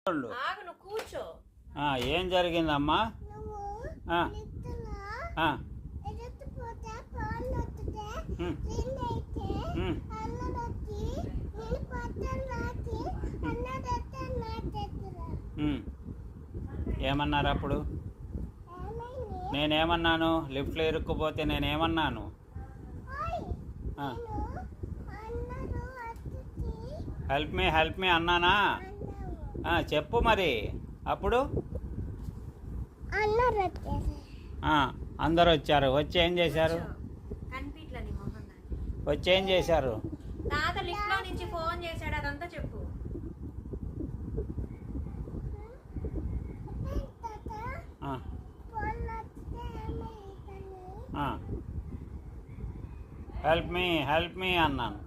ఉండు. ఆగు, నువ్వు కూర్చో. ఏం జరిగిందమ్మా? ఆ, ఆ, ఏమన్నారు అప్పుడు? నేనేమన్నాను? లిఫ్ట్లో ఇరుక్కుపోతే నేనేమన్నాను? హెల్ప్ మీ అన్నానా? చెప్పు మరి. అప్పుడు అందరు వచ్చారు. వచ్చి ఏం చేశారు? వచ్చి ఏం చేశారు? తాత లిఫ్ట్ లో నుంచి ఫోన్ చేశాడు, అదంతా చెప్పు. హెల్ప్ మీ అన్నాను.